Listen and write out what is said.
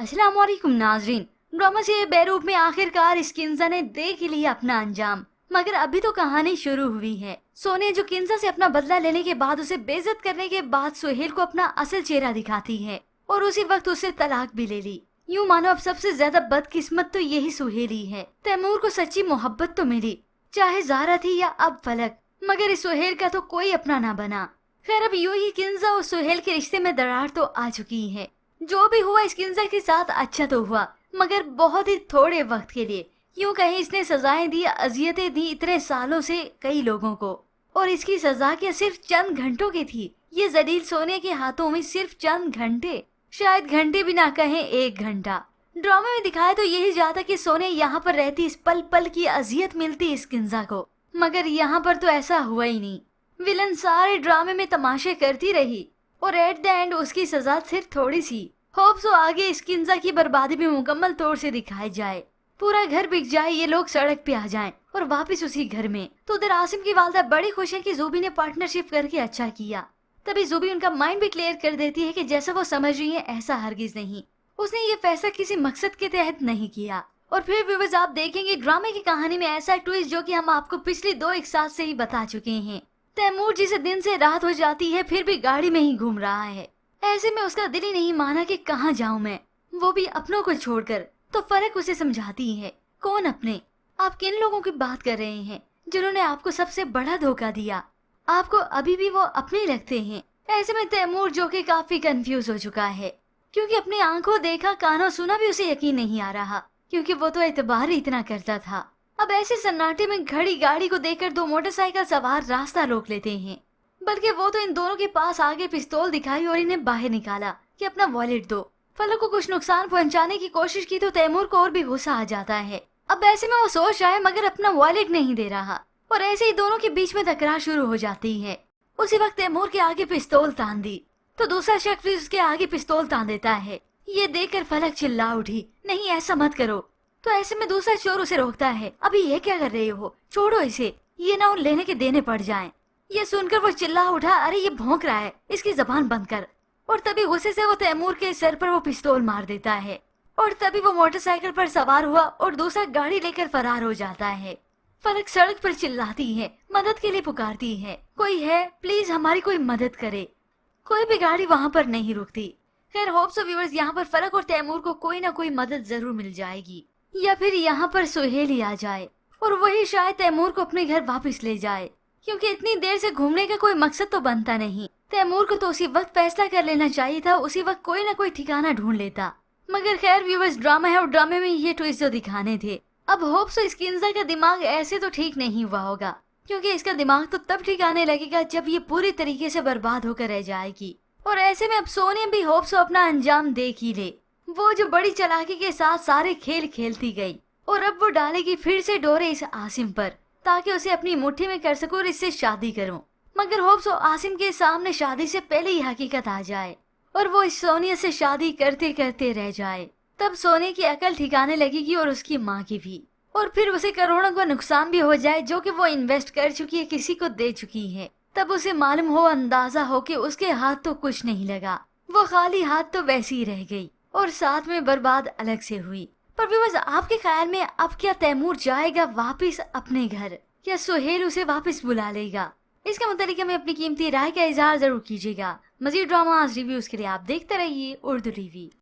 अस्सलाम वालेकुम नाजरीन। ड्रामा से बेरूप में आखिरकार इस किंजा ने देख ही लिया अपना अंजाम, मगर अभी तो कहानी शुरू हुई है। सोने जो किंजा से अपना बदला लेने के बाद उसे बेइज्जत करने के बाद सुहेल को अपना असल चेहरा दिखाती है और उसी वक्त उसे तलाक भी ले ली। यूँ मानो अब सबसे ज्यादा बदकिस्मत तो यही सुहेल ही है। तैमूर को सच्ची मोहब्बत तो मिली, चाहे ज़ारा थी या अब फलक, मगर इस सुहेल का तो कोई अपना ना बना। खैर अब यूं ही किंजा और सुहेल के रिश्ते में दरार तो आ चुकी है। जो भी हुआ इस किंजा के साथ अच्छा तो हुआ, मगर बहुत ही थोड़े वक्त के लिए। यूं कहीं इसने सजाएं दी, अजियतें दी इतने सालों से कई लोगों को, और इसकी सजा क्या सिर्फ चंद घंटों की थी। ये जलील सोने के हाथों में सिर्फ चंद घंटे, शायद घंटे भी ना कहें 1 घंटा। ड्रामे में दिखाया तो यही जाता कि सोने यहाँ पर रहती, इस पल पल की अजियत मिलती इस किंजा को, मगर यहाँ पर तो ऐसा हुआ ही नहीं। विलन सारे ड्रामे में तमाशे करती रही और एट द एंड उसकी सजा सिर्फ थोड़ी सी। होप सो आगे इस किंजा की बर्बादी भी मुकम्मल तौर से दिखाई जाए, पूरा घर बिक जाए, ये लोग सड़क पे आ जाएं और वापस उसी घर में। तो उधर आसिम की वालदा बड़ी खुश है कि ज़ूबी ने पार्टनरशिप करके अच्छा किया। तभी ज़ूबी उनका माइंड भी क्लियर कर देती है कि जैसा वो समझ रही है ऐसा हरगिज नहीं, उसने ये फैसला किसी मकसद के तहत नहीं किया। और फिर व्यूअर्स आप देखेंगे ड्रामे की कहानी में ऐसा ट्विस्ट जो कि हम आपको पिछली 2 एक साथ से ही बता चुके हैं। तैमूर जिसे दिन से रात हो जाती है फिर भी गाड़ी में ही घूम रहा है। ऐसे में उसका दिल ही नहीं माना कि कहाँ जाऊं मैं, वो भी अपनों को छोड़कर। तो फलक उसे समझाती है, कौन अपने? आप किन लोगों की बात कर रहे हैं जिन्होंने आपको सबसे बड़ा धोखा दिया? आपको अभी भी वो अपने लगते हैं। ऐसे में तैमूर जो कि काफी कंफ्यूज हो चुका है, क्योंकि अपनी आंखों देखा कानों सुना भी उसे यकीन नहीं आ रहा, क्योंकि वो तो एतबार ही इतना करता था। अब ऐसे सन्नाटे में खड़ी गाड़ी को देखकर 2 मोटरसाइकिल सवार रास्ता रोक लेते हैं, बल्कि वो तो इन दोनों के पास आगे पिस्तौल दिखाई और इन्हें बाहर निकाला कि अपना वॉलेट दो। फलक को कुछ नुकसान पहुंचाने की कोशिश की तो तैमूर को और भी गुस्सा आ जाता है। अब ऐसे में वो सोच रहा है मगर अपना वॉलेट नहीं दे रहा, और ऐसे ही दोनों के बीच में तकरार शुरू हो जाती है। उसी वक्त तैमूर के आगे पिस्तौल तान दी तो दूसरा शख्स भी उसके आगे पिस्तौल तान देता है। ये देखकर फलक चिल्ला उठी, नहीं ऐसा मत करो। तो ऐसे में दूसरा चोर उसे रोकता है, अभी ये क्या कर रहे हो, छोड़ो इसे, ये ना उन लेने के देने पड़ जाएं। ये सुनकर वो चिल्ला उठा, अरे ये भौंक रहा है, इसकी जबान बंद कर। और तभी गुस्से से वो तैमूर के सर पर वो पिस्तौल मार देता है, और तभी वो मोटरसाइकिल पर सवार हुआ और दूसरा गाड़ी लेकर फरार हो जाता है। फलक सड़क पर चिल्लाती है, मदद के लिए पुकारती है, कोई है प्लीज हमारी कोई मदद करे। कोई भी गाड़ी वहाँ पर नहीं रुकती। खैर होप सो व्यूअर्स यहाँ पर फलक और तैमूर को कोई ना कोई मदद जरूर मिल जाएगी, या फिर यहाँ पर सुहेल ही आ जाए और वही शायद तैमूर को अपने घर वापस ले जाए, क्योंकि इतनी देर से घूमने का कोई मकसद तो बनता नहीं। तैमूर को तो उसी वक्त फैसला कर लेना चाहिए था, उसी वक्त कोई ना कोई ठिकाना ढूंढ लेता। मगर खैर व्यूअर्स ड्रामा है और ड्रामे में ये ट्विस्ट जो दिखाने थे। अब होप सो इस किंजा का दिमाग ऐसे तो ठीक नहीं हुआ होगा, क्योंकि इसका दिमाग तो तब ठीक आने लगेगा जब ये पूरी तरीके से बर्बाद होकर रह जाएगी। और ऐसे में अब सोने भी होप सो अपना अंजाम देख ही ले। वो जो बड़ी चालाकी के साथ सारे खेल खेलती गई, और अब वो डालेगी फिर से डोरे इस आसिम पर, ताकि उसे अपनी मुट्ठी में कर सकूं और इससे शादी करूं। मगर होप सो आसिम के सामने शादी से पहले ही हकीकत आ जाए और वो इस सोनिया से शादी करते करते रह जाए। तब सोने की अकल ठिकाने लगेगी और उसकी माँ की भी, और फिर उसे करोड़ों का नुकसान भी हो जाए जो कि वो इन्वेस्ट कर चुकी है, किसी को दे चुकी है। तब उसे मालूम हो, अंदाजा हो कि उसके हाथ तो कुछ नहीं लगा, वो खाली हाथ तो वैसी ही रह गई और साथ में बर्बाद अलग से हुई। पर व्यूअर्स आपके ख्याल में अब क्या तैमूर जाएगा वापस अपने घर, या सुहेल उसे वापस बुला लेगा? इसके मुताबिक हमें अपनी कीमती राय का इजहार जरूर कीजिएगा। मजीद ड्रामास रिव्यूज के लिए आप देखते रहिए उर्दू टीवी।